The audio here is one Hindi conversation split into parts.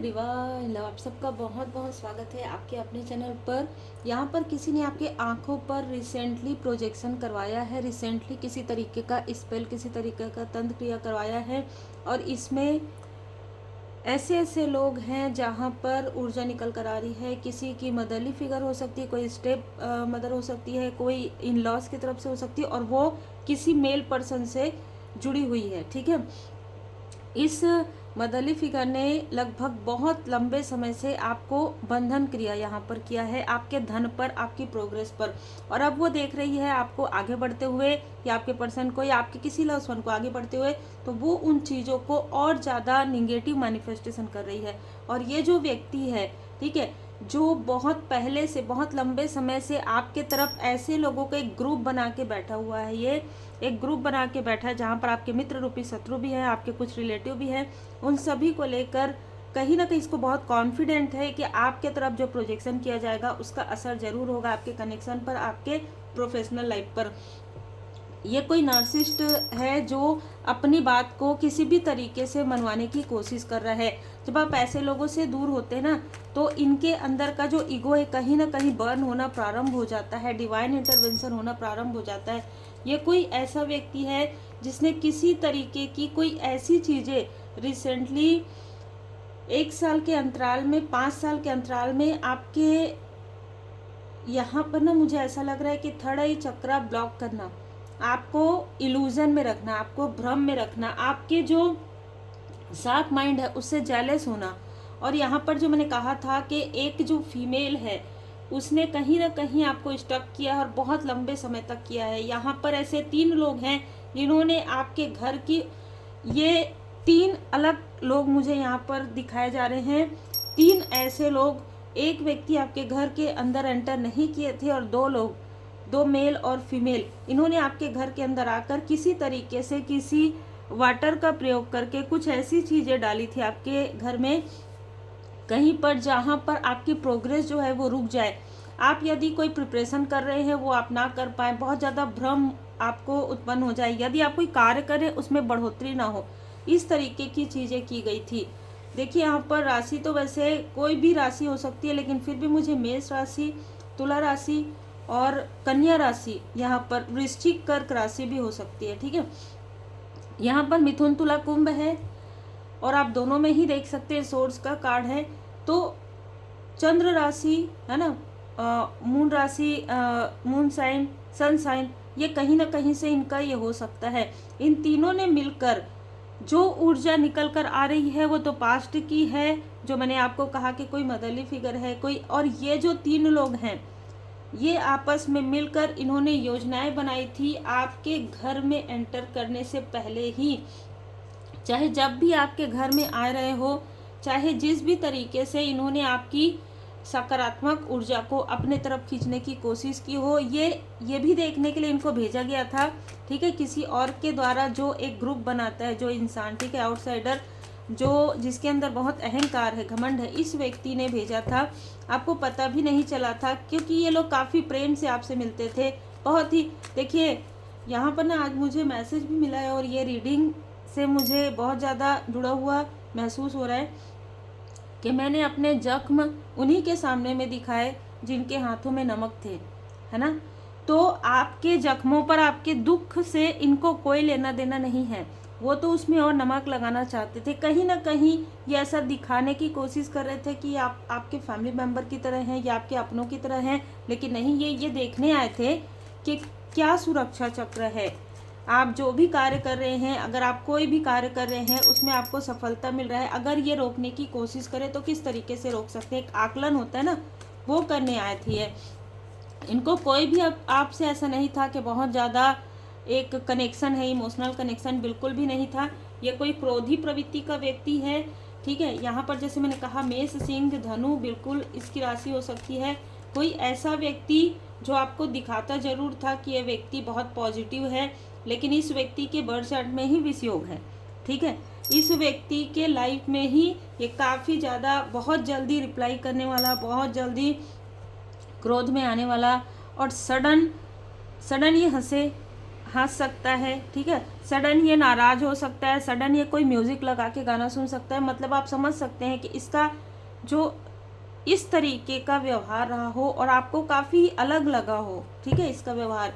डिवाइन लव, आप सबका बहुत बहुत स्वागत है आपके अपने चैनल पर। यहाँ पर किसी ने आपके आंखों पर रिसेंटली प्रोजेक्शन करवाया है, रिसेंटली किसी तरीके का स्पेल, किसी तरीके का तंत्र क्रिया करवाया है। और इसमें ऐसे ऐसे लोग हैं जहाँ पर ऊर्जा निकल कर आ रही है। किसी की मदरली फिगर हो सकती है, कोई स्टेप मदर हो सकती है, कोई इन लॉज की तरफ से हो सकती है, और वो किसी मेल पर्सन से जुड़ी हुई है। ठीक है, इस मदरली फिगर ने लगभग बहुत लंबे समय से आपको बंधन क्रिया यहाँ पर किया है, आपके धन पर, आपकी प्रोग्रेस पर। और अब वो देख रही है आपको आगे बढ़ते हुए, या आपके पर्सन को, या आपके किसी लव्ड वन को आगे बढ़ते हुए, तो वो उन चीज़ों को और ज़्यादा निगेटिव मैनिफेस्टेशन कर रही है। और ये जो व्यक्ति है, ठीक है, जो बहुत पहले से, बहुत लंबे समय से आपके तरफ ऐसे लोगों का एक ग्रुप बना के बैठा हुआ है, ये एक ग्रुप बना के बैठा है जहाँ पर आपके मित्र रूपी शत्रु भी हैं, आपके कुछ रिलेटिव भी हैं। उन सभी को लेकर कहीं ना कहीं इसको बहुत कॉन्फिडेंट है कि आपके तरफ जो प्रोजेक्शन किया जाएगा उसका असर जरूर होगा आपके कनेक्शन पर, आपके प्रोफेशनल लाइफ पर। ये कोई नार्सिसिस्ट है जो अपनी बात को किसी भी तरीके से मनवाने की कोशिश कर रहा है। जब आप ऐसे लोगों से दूर होते हैं ना, तो इनके अंदर का जो ईगो है कहीं ना कहीं बर्न होना प्रारंभ हो जाता है, डिवाइन इंटरवेंशन होना प्रारंभ हो जाता है। ये कोई ऐसा व्यक्ति है जिसने किसी तरीके की कोई ऐसी चीज़ें रिसेंटली 1 साल के अंतराल में, 5 साल के अंतराल में आपके यहाँ पर ना, मुझे ऐसा लग रहा है कि थर्ड आई चक्रा ब्लॉक करना, आपको इल्यूजन में रखना, आपको भ्रम में रखना, आपके जो शार्प माइंड है उससे जेलस होना। और यहाँ पर जो मैंने कहा था कि एक जो फीमेल है उसने कहीं ना कहीं आपको स्टक किया और बहुत लंबे समय तक किया है। यहाँ पर ऐसे 3 लोग हैं जिन्होंने आपके घर की, ये 3 अलग लोग मुझे यहाँ पर दिखाए जा रहे हैं। 3 ऐसे लोग, एक व्यक्ति आपके घर के अंदर एंटर नहीं किए थे, और 2 लोग, 2 मेल और फीमेल, इन्होंने आपके घर के अंदर आकर किसी तरीके से, किसी वाटर का प्रयोग करके कुछ ऐसी चीज़ें डाली थी आपके घर में, कहीं पर जहाँ पर आपकी प्रोग्रेस जो है वो रुक जाए। आप यदि कोई प्रिपरेशन कर रहे हैं वो आप ना कर पाए, बहुत ज़्यादा भ्रम आपको उत्पन्न हो जाए, यदि आप कोई कार्य करें उसमें बढ़ोतरी ना हो, इस तरीके की चीज़ें की गई थी। देखिए यहाँ पर राशि तो वैसे कोई भी राशि हो सकती है, लेकिन फिर भी मुझे मेष राशि, तुला राशि और कन्या राशि, यहाँ पर वृश्चिक कर्क राशि भी हो सकती है। ठीक है, यहाँ पर मिथुन तुला कुंभ है, और आप दोनों में ही देख सकते हैं सोर्स का कार्ड है। तो चंद्र राशि है ना, मून राशि, मून साइन, सन साइन, ये कहीं ना कहीं से इनका ये हो सकता है। इन तीनों ने मिलकर जो ऊर्जा निकल कर आ रही है वो तो पास्ट की है, जो मैंने आपको कहा कि कोई मदरली फिगर है कोई, और ये जो 3 लोग हैं ये आपस में मिलकर इन्होंने योजनाएं बनाई थी आपके घर में एंटर करने से पहले ही। चाहे जब भी आपके घर में आ रहे हो, चाहे जिस भी तरीके से इन्होंने आपकी सकारात्मक ऊर्जा को अपने तरफ खींचने की कोशिश की हो, ये भी देखने के लिए इनको भेजा गया था, ठीक है, किसी और के द्वारा, जो एक ग्रुप बनाता है, जो इंसान, ठीक है, आउटसाइडर, जो जिसके अंदर बहुत अहंकार है, घमंड है, इस व्यक्ति ने भेजा था। आपको पता भी नहीं चला था, क्योंकि ये लोग काफ़ी प्रेम से आपसे मिलते थे, बहुत ही। देखिए यहाँ पर ना आज मुझे मैसेज भी मिला है, और ये रीडिंग से मुझे बहुत ज़्यादा जुड़ा हुआ महसूस हो रहा है कि मैंने अपने जख्म उन्हीं के सामने में दिखाए जिनके हाथों में नमक थे, है ना। तो आपके जख्मों पर, आपके दुख से इनको कोई लेना देना नहीं है, वो तो उसमें और नमक लगाना चाहते थे। कहीं ना कहीं ये ऐसा दिखाने की कोशिश कर रहे थे कि आप आपके फैमिली मेम्बर की तरह हैं या आपके अपनों की तरह हैं, लेकिन नहीं, ये देखने आए थे कि क्या सुरक्षा चक्र है। आप जो भी कार्य कर रहे हैं, अगर आप कोई भी कार्य कर रहे हैं उसमें आपको सफलता मिल रहा है, अगर ये रोकने की कोशिश करें तो किस तरीके से रोक सकते हैं, एक आकलन होता है ना, वो करने आए थे ये। इनको कोई भी आपसे ऐसा नहीं था कि बहुत ज़्यादा एक कनेक्शन है, इमोशनल कनेक्शन बिल्कुल भी नहीं था। ये कोई क्रोधी प्रवृत्ति का व्यक्ति है, ठीक है। यहाँ पर जैसे मैंने कहा मेष, सिंह, धनु, बिल्कुल इसकी राशि हो सकती है। कोई ऐसा व्यक्ति जो आपको दिखाता जरूर था कि ये व्यक्ति बहुत पॉजिटिव है, लेकिन इस व्यक्ति के बर्थ चार्ट में ही विषयोग है, ठीक है। इस व्यक्ति के लाइफ में ही ये काफ़ी ज़्यादा, बहुत जल्दी रिप्लाई करने वाला, बहुत जल्दी क्रोध में आने वाला, और सडन ये हंस सकता है, ठीक है, सडन ये नाराज हो सकता है, सडन ये कोई म्यूजिक लगा के गाना सुन सकता है। मतलब आप समझ सकते हैं कि इसका जो इस तरीके का व्यवहार रहा हो और आपको काफ़ी अलग लगा हो, ठीक है, इसका व्यवहार।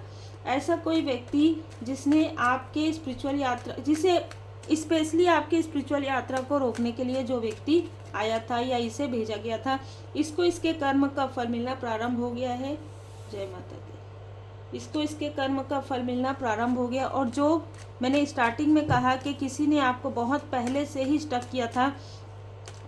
ऐसा कोई व्यक्ति जिसने आपके स्पिरिचुअल यात्रा, जिसे स्पेशली आपके स्पिरिचुअल यात्रा को रोकने के लिए जो व्यक्ति आया था या इसे भेजा गया था, इसको इसके कर्म का फल मिलना प्रारंभ हो गया है। जय माता दी। इसको इसके कर्म का फल मिलना प्रारंभ हो गया। और जो मैंने स्टार्टिंग में कहा कि किसी ने आपको बहुत पहले से ही स्टक किया था,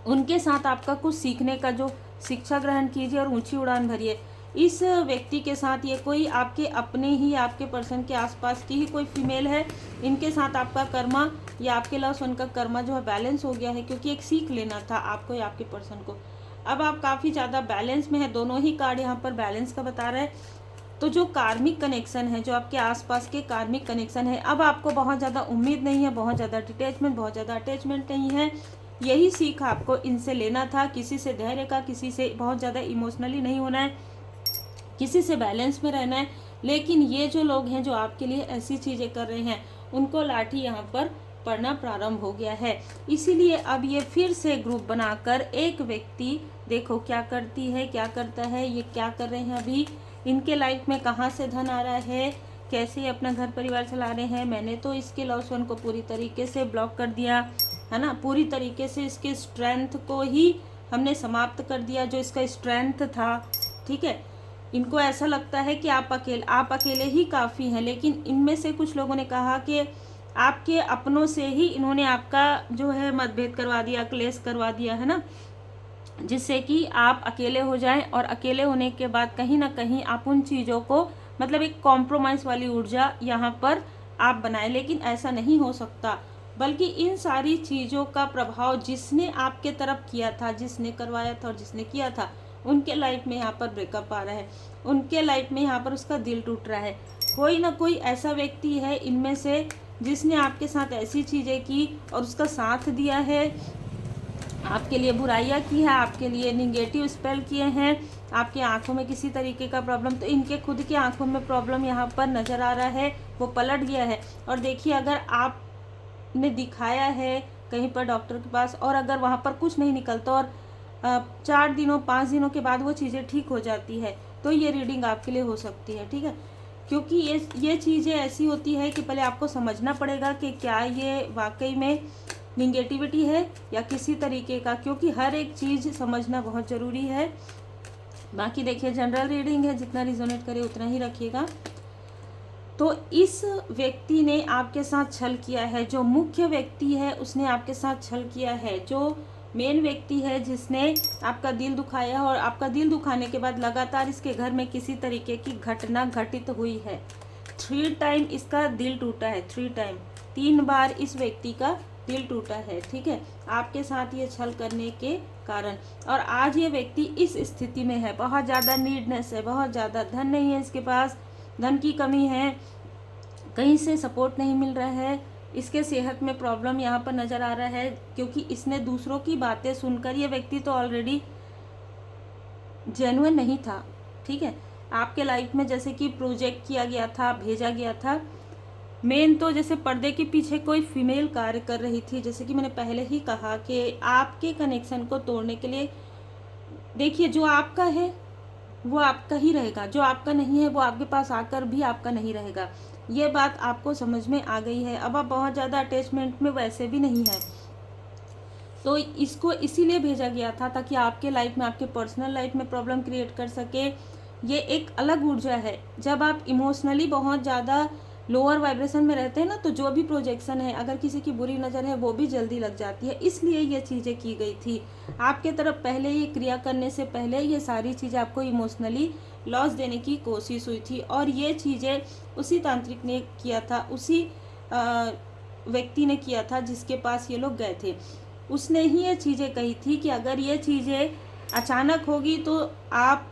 उनके साथ आपका कुछ सीखने का जो शिक्षा ग्रहण कीजिए और ऊंची उड़ान भरिए। इस व्यक्ति के साथ ये कोई आपके अपने ही, आपके पर्सन के आसपास की ही कोई फीमेल है, इनके साथ आपका कर्मा या आपके लव उनका कर्मा जो है बैलेंस हो गया है, क्योंकि एक सीख लेना था आपको या आपके पर्सन को। अब आप काफ़ी ज़्यादा बैलेंस में है। दोनों ही कार्ड यहाँ पर बैलेंस का बता रहा है। तो जो कार्मिक कनेक्शन है, जो आपके आसपास के कार्मिक कनेक्शन है, अब आपको बहुत ज़्यादा उम्मीद नहीं है, बहुत ज़्यादा डिटैचमेंट, बहुत ज़्यादा अटैचमेंट नहीं है। यही सीख आपको इनसे लेना था। किसी से धैर्य का, किसी से बहुत ज़्यादा इमोशनली नहीं होना है, किसी से बैलेंस में रहना है। लेकिन ये जो लोग हैं जो आपके लिए ऐसी चीज़ें कर रहे हैं, उनको लाठी यहाँ पर पड़ना प्रारंभ हो गया है। इसीलिए अब ये फिर से ग्रुप बनाकर एक व्यक्ति, देखो क्या करती है, क्या करता है, ये क्या कर रहे हैं अभी, इनके लाइफ में कहाँ से धन आ रहा है, कैसे अपना घर परिवार चला रहे हैं। मैंने तो इसके लव वन को पूरी तरीके से ब्लॉक कर दिया है ना, पूरी तरीके से इसके स्ट्रेंथ को ही हमने समाप्त कर दिया, जो इसका स्ट्रेंथ था, ठीक है। इनको ऐसा लगता है कि आप अकेले ही काफ़ी हैं। लेकिन इनमें से कुछ लोगों ने कहा कि आपके अपनों से ही इन्होंने आपका जो है मतभेद करवा दिया, क्लेश करवा दिया है ना, जिससे कि आप अकेले हो जाएं। और अकेले होने के बाद कहीं ना कहीं आप उन चीज़ों को, मतलब एक कॉम्प्रोमाइज़ वाली ऊर्जा यहाँ पर आप बनाएं। लेकिन ऐसा नहीं हो सकता, बल्कि इन सारी चीज़ों का प्रभाव जिसने आपके तरफ किया था, जिसने करवाया था और जिसने किया था, उनके लाइफ में यहाँ पर ब्रेकअप आ रहा है, उनके लाइफ में यहाँ पर उसका दिल टूट रहा है। कोई ना कोई ऐसा व्यक्ति है इनमें से जिसने आपके साथ ऐसी चीज़ें की और उसका साथ दिया है, आपके लिए बुराइयां की है, आपके लिए निगेटिव स्पेल किए हैं, आपके आंखों में किसी तरीके का प्रॉब्लम, तो इनके खुद की आंखों में प्रॉब्लम यहाँ पर नज़र आ रहा है, वो पलट गया है। और देखिए, अगर आपने दिखाया है कहीं पर डॉक्टर के पास और अगर वहाँ पर कुछ नहीं निकलता और 4 दिनों 5 दिनों के बाद वो चीज़ें ठीक हो जाती है, तो ये रीडिंग आपके लिए हो सकती है, ठीक है। क्योंकि ये चीज़ें ऐसी होती है कि पहले आपको समझना पड़ेगा कि क्या ये वाकई में निगेटिविटी है या किसी तरीके का, क्योंकि हर एक चीज़ समझना बहुत ज़रूरी है। बाकी देखिए, जनरल रीडिंग है, जितना रिजोनेट करे उतना ही रखिएगा। तो इस व्यक्ति ने आपके साथ छल किया है, जो मुख्य व्यक्ति है उसने आपके साथ छल किया है, जो मेन व्यक्ति है जिसने आपका दिल दुखाया और आपका दिल दुखाने के बाद लगातार इसके घर में किसी तरीके की घटना घटित हुई है। 3 टाइम इसका दिल टूटा है, 3 टाइम, 3 बार इस व्यक्ति का दिल टूटा है, ठीक है, आपके साथ ये छल करने के कारण। और आज ये व्यक्ति इस स्थिति में है, बहुत ज़्यादा नीडनेस है, बहुत ज़्यादा धन नहीं है इसके पास, धन की कमी है, कहीं से सपोर्ट नहीं मिल रहा है, इसके सेहत में प्रॉब्लम यहाँ पर नज़र आ रहा है, क्योंकि इसने दूसरों की बातें सुनकर, ये व्यक्ति तो ऑलरेडी जेन्युइन नहीं था, ठीक है। आपके लाइफ में जैसे कि प्रोजेक्ट किया गया था, भेजा गया था, मेन तो जैसे पर्दे के पीछे कोई फीमेल कार्य कर रही थी, जैसे कि मैंने पहले ही कहा कि आपके कनेक्शन को तोड़ने के लिए, देखिए, जो आपका है वो आपका ही रहेगा, जो आपका नहीं है वो आपके पास आकर भी आपका नहीं रहेगा। ये बात आपको समझ में आ गई है। अब आप बहुत ज़्यादा अटैचमेंट में वैसे भी नहीं है, तो इसको इसीलिए भेजा गया था ताकि आपके लाइफ में, आपके पर्सनल लाइफ में प्रॉब्लम क्रिएट कर सके। ये एक अलग ऊर्जा है। जब आप इमोशनली बहुत ज़्यादा लोअर वाइब्रेशन में रहते हैं ना, तो जो भी प्रोजेक्शन है, अगर किसी की बुरी नज़र है, वो भी जल्दी लग जाती है। इसलिए ये चीज़ें की गई थी आपके तरफ। पहले ये क्रिया करने से पहले ये सारी चीज़ें आपको इमोशनली लॉस देने की कोशिश हुई थी, और ये चीज़ें उसी तांत्रिक ने किया था, उसी व्यक्ति ने किया था जिसके पास ये लोग गए थे। उसने ही ये चीज़ें कही थी कि अगर ये चीज़ें अचानक होगी तो आप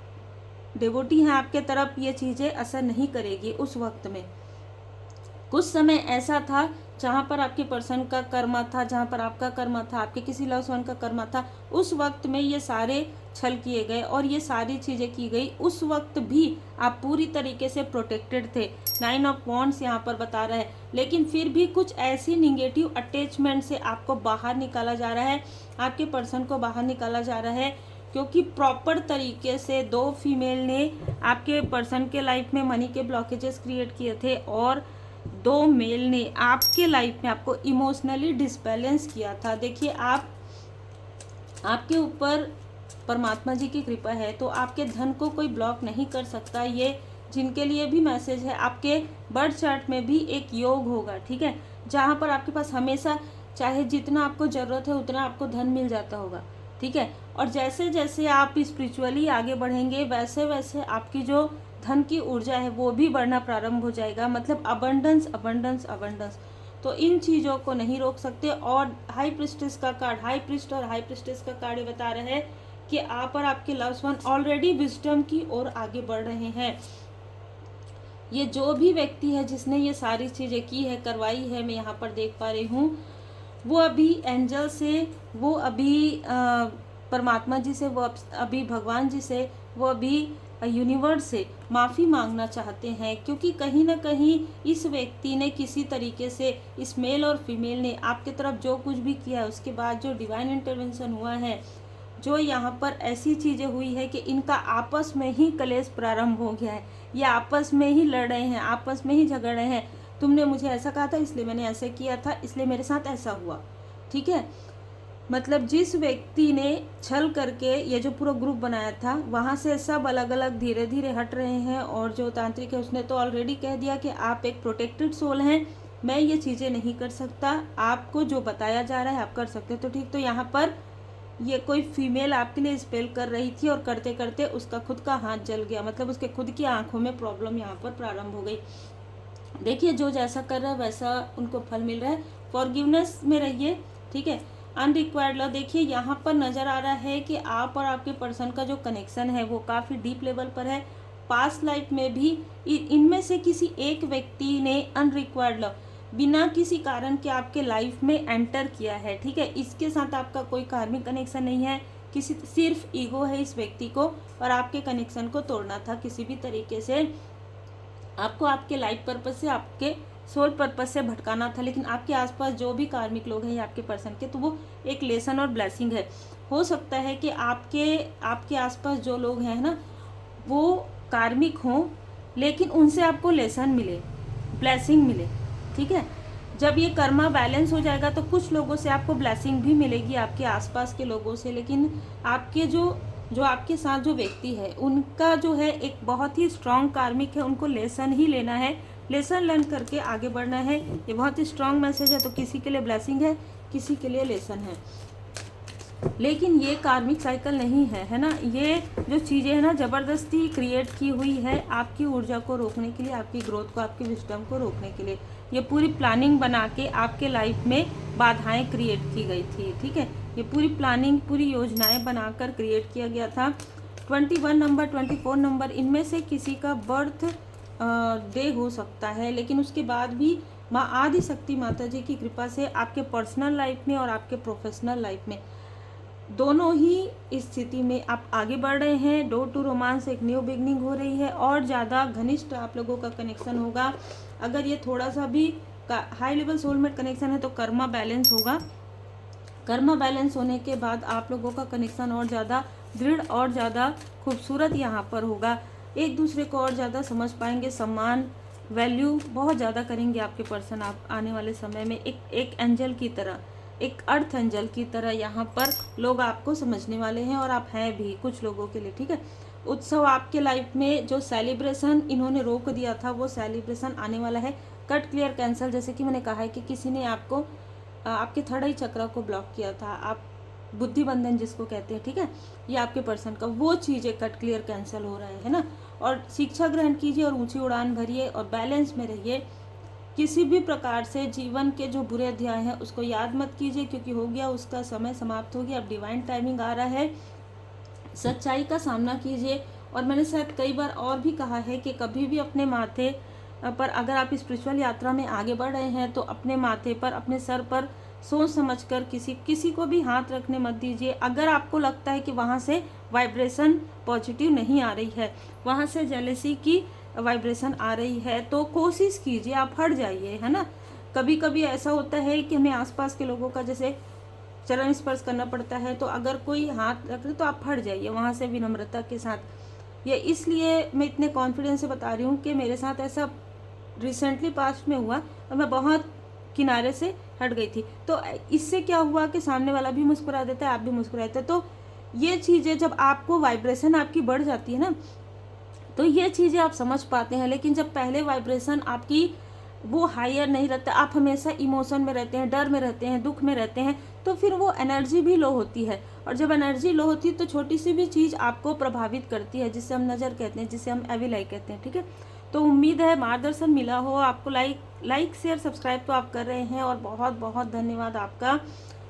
डिवोटी हैं, आपके तरफ ये चीज़ें असर नहीं करेगी। उस वक्त में कुछ समय ऐसा था जहाँ पर आपके पर्सन का कर्मा था, जहाँ पर आपका कर्मा था, आपके किसी लव्ड वन का कर्मा था, उस वक्त में ये सारे छल किए गए और ये सारी चीज़ें की गई। उस वक्त भी आप पूरी तरीके से प्रोटेक्टेड थे। 9 ऑफ वॉन्ड्स यहाँ पर बता रहा है, लेकिन फिर भी कुछ ऐसी निगेटिव अटैचमेंट से आपको बाहर निकाला जा रहा है, आपके पर्सन को बाहर निकाला जा रहा है, क्योंकि प्रॉपर तरीके से 2 फीमेल ने आपके पर्सन के लाइफ में मनी के ब्लॉकेजेस क्रिएट किए थे और 2 मेल ने आपके लाइफ में आपको इमोशनली डिसबैलेंस किया था। देखिए, आपके ऊपर परमात्मा जी की कृपा है तो आपके धन को कोई ब्लॉक नहीं कर सकता। ये जिनके लिए भी मैसेज है, आपके बर्थ चार्ट में भी एक योग होगा, ठीक है, जहाँ पर आपके पास हमेशा चाहे जितना आपको ज़रूरत है उतना आपको धन मिल जाता होगा, ठीक है। और जैसे जैसे आप स्पिरिचुअली आगे बढ़ेंगे वैसे वैसे आपकी जो धन की ऊर्जा है वो भी बढ़ना प्रारंभ हो जाएगा, मतलब अबंडेंस अबंडेंस अबंडेंस। तो इन चीज़ों को नहीं रोक सकते। और हाई प्रिस्टेस का कार्ड, हाई प्रिस्ट और हाई प्रिस्टेस का कार्ड ये बता रहे हैं कि आप और आपके लव्ड वन ऑलरेडी विजडम की ओर आगे बढ़ रहे हैं। ये जो भी व्यक्ति है जिसने ये सारी चीज़ें की है, करवाई है, मैं यहाँ पर देख पा रही हूँ, वो अभी एंजल से, वो अभी परमात्मा जी से, वो अभी भगवान जी से, वो अभी यूनिवर्स से माफ़ी मांगना चाहते हैं, क्योंकि कहीं ना कहीं इस व्यक्ति ने किसी तरीके से, इस मेल और फीमेल ने आपकी तरफ जो कुछ भी किया है उसके बाद जो डिवाइन इंटरवेंशन हुआ है, जो यहाँ पर ऐसी चीज़ें हुई है कि इनका आपस में ही कलेश प्रारंभ हो गया है, ये आपस में ही लड़ रहे हैं, आपस में ही झगड़ रहे हैं। तुमने मुझे ऐसा कहा था इसलिए मैंने ऐसे किया था, इसलिए मेरे साथ ऐसा हुआ, ठीक है। मतलब जिस व्यक्ति ने छल करके ये जो पूरा ग्रुप बनाया था वहाँ से सब अलग अलग धीरे धीरे हट रहे हैं। और जो तांत्रिक है उसने तो ऑलरेडी कह दिया कि आप एक प्रोटेक्टेड सोल हैं, मैं ये चीज़ें नहीं कर सकता, आपको जो बताया जा रहा है आप कर सकते हो तो ठीक। तो यहाँ पर ये कोई फीमेल आपके लिए स्पेल कर रही थी और करते करते उसका खुद का हाथ जल गया, मतलब उसके खुद की आंखों में प्रॉब्लम यहाँ पर प्रारंभ हो गई। देखिए, जो जैसा कर रहा है वैसा उनको फल मिल रहा है। फॉरगिवनेस में रहिए, ठीक है। अनरिक्वायर्ड लव, देखिए यहाँ पर नज़र आ रहा है कि आप और आपके पर्सन का जो कनेक्शन है वो काफ़ी डीप लेवल पर है। पास्ट लाइफ में भी इनमें से किसी एक व्यक्ति ने अनरिक्वायर्ड लव बिना किसी कारण के आपके लाइफ में एंटर किया है, ठीक है। इसके साथ आपका कोई कार्मिक कनेक्शन नहीं है, किसी सिर्फ ईगो है इस व्यक्ति को और आपके कनेक्शन को तोड़ना था किसी भी तरीके से, आपको आपके लाइफ पर्पस से, आपके सोल पर्पस से भटकाना था। लेकिन आपके आसपास जो भी कार्मिक लोग हैं या आपके पर्सन के, तो वो एक लेसन और ब्लेसिंग है। हो सकता है कि आपके आसपास जो लोग हैं ना वो कार्मिक हों, लेकिन उनसे आपको लेसन मिले, ब्लेसिंग मिले, ठीक है। जब ये कर्मा बैलेंस हो जाएगा तो कुछ लोगों से आपको ब्लेसिंग भी मिलेगी, आपके आसपास के लोगों से, लेकिन आपके जो आपके साथ जो व्यक्ति है उनका जो है एक बहुत ही स्ट्रांग कार्मिक है, उनको लेसन ही लेना है, लेसन लर्न करके आगे बढ़ना है। ये बहुत ही स्ट्रांग मैसेज है। तो किसी के लिए ब्लेसिंग है, किसी के लिए लेसन है, लेकिन ये कार्मिक साइकिल नहीं है ना। ये जो चीज़ें हैं ना ज़बरदस्ती क्रिएट की हुई है आपकी ऊर्जा को रोकने के लिए, आपकी ग्रोथ को, आपकी विजडम को रोकने के लिए। ये पूरी प्लानिंग बना के आपके लाइफ में बाधाएं क्रिएट की गई थी, ठीक है। ये पूरी प्लानिंग, पूरी योजनाएं बनाकर क्रिएट किया गया था। 21 नंबर, 24 नंबर, इनमें से किसी का बर्थ डे हो सकता है, लेकिन उसके बाद भी माँ आदि शक्ति माता जी की कृपा से आपके पर्सनल लाइफ में और आपके प्रोफेशनल लाइफ में दोनों ही स्थिति में आप आगे बढ़ रहे हैं। डोर टू रोमांस, एक न्यू बिगनिंग हो रही है और ज़्यादा घनिष्ठ आप लोगों का कनेक्शन होगा। अगर ये थोड़ा सा भी हाई लेवल सोलमेट कनेक्शन है तो कर्मा बैलेंस होगा। कर्मा बैलेंस होने के बाद आप लोगों का कनेक्शन और ज़्यादा दृढ़ और ज़्यादा खूबसूरत यहाँ पर होगा। एक दूसरे को और ज़्यादा समझ पाएंगे, सम्मान, वैल्यू बहुत ज़्यादा करेंगे आपके पर्सन। आप आने वाले समय में एक एंजल की तरह, एक अर्थ एंजल की तरह यहाँ पर लोग आपको समझने वाले हैं और आप हैं भी कुछ लोगों के लिए, ठीक है। उत्सव आपके लाइफ में जो सेलिब्रेशन इन्होंने रोक दिया था वो सेलिब्रेशन आने वाला है। कट, क्लियर, कैंसल, जैसे कि मैंने कहा है कि किसी ने आपको आपके थर्ड आई चक्र को ब्लॉक किया था, आप बुद्धि बंधन जिसको कहते हैं, ठीक है, ये आपके पर्सन का, वो चीज़ें कट, क्लियर, कैंसिल हो रहा है ना। और शिक्षा ग्रहण कीजिए और ऊंची उड़ान भरिए और बैलेंस में रहिए। किसी भी प्रकार से जीवन के जो बुरे अध्याय हैं उसको याद मत कीजिए, क्योंकि हो गया, उसका समय समाप्त हो गया। अब डिवाइन टाइमिंग आ रहा है, सच्चाई का सामना कीजिए। और मैंने शायद कई बार और भी कहा है कि कभी भी अपने माथे पर अगर आप स्पिरिचुअल यात्रा में आगे बढ़ रहे हैं तो अपने माथे पर, अपने सर पर सोच समझकर किसी को भी हाथ रखने मत दीजिए। अगर आपको लगता है कि वहाँ से वाइब्रेशन पॉजिटिव नहीं आ रही है, वहाँ से जेलेसी की वाइब्रेशन आ रही है, तो कोशिश कीजिए, आप हट जाइए, है ना। कभी कभी ऐसा होता है कि हमें आसपास के लोगों का जैसे चरण स्पर्श करना पड़ता है, तो अगर कोई हाथ रख रहे तो आप हट जाइए वहाँ से विनम्रता के साथ। ये इसलिए मैं इतने कॉन्फिडेंस से बता रही हूँ कि मेरे साथ ऐसा रिसेंटली पास्ट में हुआ और मैं बहुत किनारे से हट गई थी। तो इससे क्या हुआ कि सामने वाला भी मुस्कुरा देता है, आप भी मुस्कुराते, तो ये चीज़ें जब आपको वाइब्रेशन आपकी बढ़ जाती है ना, तो ये चीज़ें आप समझ पाते हैं। लेकिन जब पहले वाइब्रेशन आपकी वो हायर नहीं रहता, आप हमेशा इमोशन में रहते हैं, डर में रहते हैं, दुख में रहते हैं, तो फिर वो एनर्जी भी लो होती है। और जब एनर्जी लो होती है तो छोटी सी भी चीज़ आपको प्रभावित करती है, जिसे हम नज़र कहते हैं, जिसे हम एविल आई कहते हैं, ठीक है। तो उम्मीद है मार्गदर्शन मिला हो आपको। लाइक शेयर सब्सक्राइब तो आप कर रहे हैं, और बहुत बहुत धन्यवाद आपका।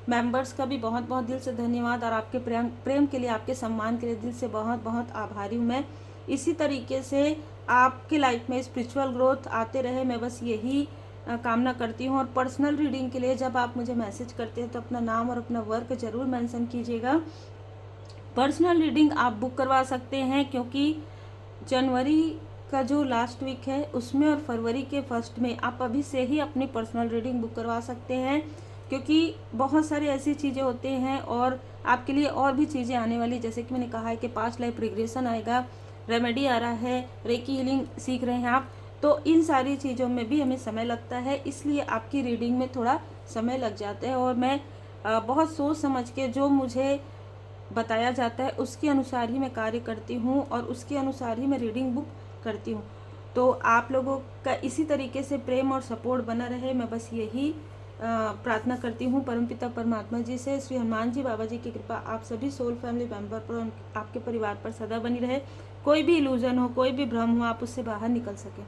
मेंबर्स का भी बहुत बहुत दिल से धन्यवाद, और आपके प्रेम के लिए, आपके सम्मान के लिए दिल से बहुत बहुत आभारी हूँ मैं। इसी तरीके से आपके लाइफ में स्पिरिचुअल ग्रोथ आते रहे, मैं बस यही कामना करती हूँ। और पर्सनल रीडिंग के लिए जब आप मुझे मैसेज करते हैं तो अपना नाम और अपना वर्क ज़रूर मेंशन कीजिएगा। पर्सनल रीडिंग आप बुक करवा सकते हैं, क्योंकि जनवरी का जो लास्ट वीक है उसमें और फरवरी के फर्स्ट में आप अभी से ही अपनी पर्सनल रीडिंग बुक करवा सकते हैं, क्योंकि बहुत सारी ऐसी चीज़ें होते हैं और आपके लिए और भी चीज़ें आने वाली, जैसे कि मैंने कहा है कि पास्ट लाइफ रिग्रेशन आएगा, रेमेडी आ रहा है, रेकी हीलिंग सीख रहे हैं आप, तो इन सारी चीज़ों में भी हमें समय लगता है, इसलिए आपकी रीडिंग में थोड़ा समय लग जाता है। और मैं बहुत सोच समझ के जो मुझे बताया जाता है उसके अनुसार ही मैं कार्य करती हूँ, और उसके अनुसार ही मैं रीडिंग बुक करती हूँ। तो आप लोगों का इसी तरीके से प्रेम और सपोर्ट बना रहे, मैं बस यही प्रार्थना करती हूँ परमपिता परमात्मा जी से। श्री हनुमान जी बाबा जी की कृपा आप सभी सोल फैमिली मेंबर पर, आपके परिवार पर सदा बनी रहे। कोई भी इल्यूजन हो, कोई भी भ्रम हो, आप उससे बाहर निकल सकें।